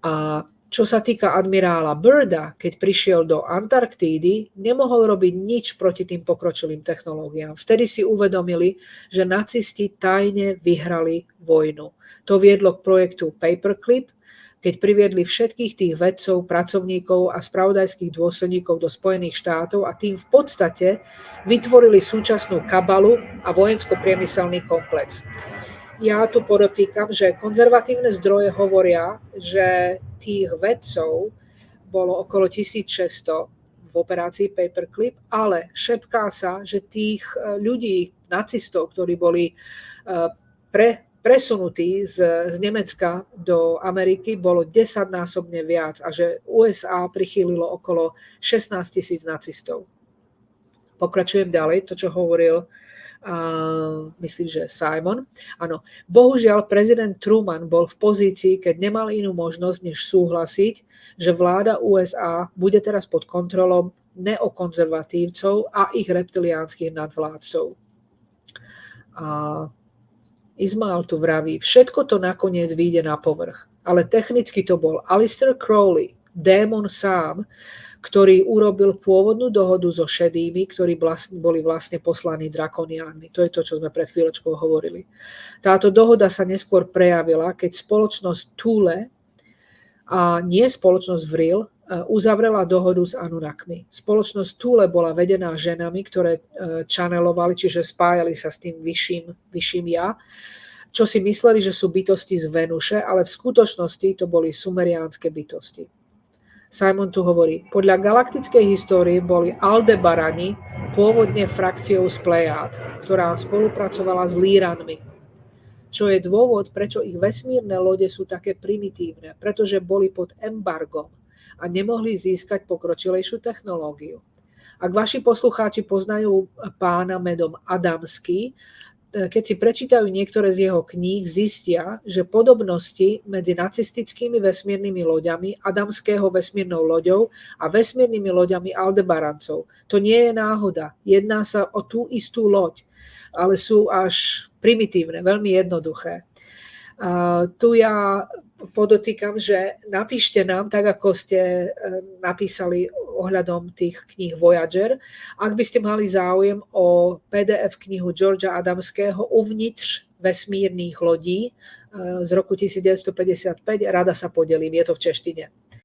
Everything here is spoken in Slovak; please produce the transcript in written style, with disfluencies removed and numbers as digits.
A čo sa týka admirála Birda, keď prišiel do Antarktídy, nemohol robiť nič proti tým pokročilým technológiám. Vtedy si uvedomili, že nacisti tajne vyhrali vojnu. To viedlo k projektu Paperclip, keď priviedli všetkých tých vedcov, pracovníkov a spravodajských dôsledníkov do Spojených štátov a tým v podstate vytvorili súčasnú kabalu a vojensko-priemyselný komplex. Ja tu podotýkam, že konzervatívne zdroje hovoria, že tých vedcov bolo okolo 1600 v operácii Paperclip, ale šepká sa, že tých ľudí, nacistov, ktorí boli presunutí z Nemecka do Ameriky, bolo 10-násobne viac a že USA prichýlilo okolo 16 000 nacistov. Pokračujem ďalej, to, čo hovoril myslím, že Simon. Áno, bohužiaľ prezident Truman bol v pozícii, keď nemal inú možnosť, než súhlasiť, že vláda USA bude teraz pod kontrolou neokonzervatívcov a ich reptiliánskych nadvládcov. A Ismail tu vraví, všetko to nakoniec vyjde na povrch, ale technicky to bol Aleister Crowley, démon sám, ktorý urobil pôvodnú dohodu so šedými, ktorí boli vlastne poslaní drakoniánmi. To je to, čo sme pred chvíľočkou hovorili. Táto dohoda sa neskôr prejavila, keď spoločnosť Thule a nie spoločnosť Vril uzavrela dohodu s Anunnakmi. Spoločnosť Thule bola vedená ženami, ktoré channelovali, čiže spájali sa s tým vyšším ja, čo si mysleli, že sú bytosti z Venuše, ale v skutočnosti to boli sumeriánske bytosti. Simon tu hovorí, podľa galaktickej histórie boli Aldebarani pôvodne frakciou z Plejád, ktorá spolupracovala s Líranmi. Čo je dôvod, prečo ich vesmírne lode sú také primitívne, pretože boli pod embargom a nemohli získať pokročilejšiu technológiu. Ak vaši poslucháči poznajú pána menom Adamský, keď si prečítajú niektoré z jeho kníh, zistia, že podobnosti medzi nacistickými vesmírnymi loďami, Adamského vesmírnou loďou a vesmírnymi loďami Aldebarancov. To nie je náhoda. Jedná sa o tú istú loď, ale sú až primitívne, veľmi jednoduché. Tu ja podotýkam, že napíšte nám, tak ako ste napísali ohľadom tých kníh Voyager, ak by ste mali záujem o PDF knihu Georgea Adamského Uvnitř vesmírnych lodí z roku 1955, rada sa podelím, je to v češtine.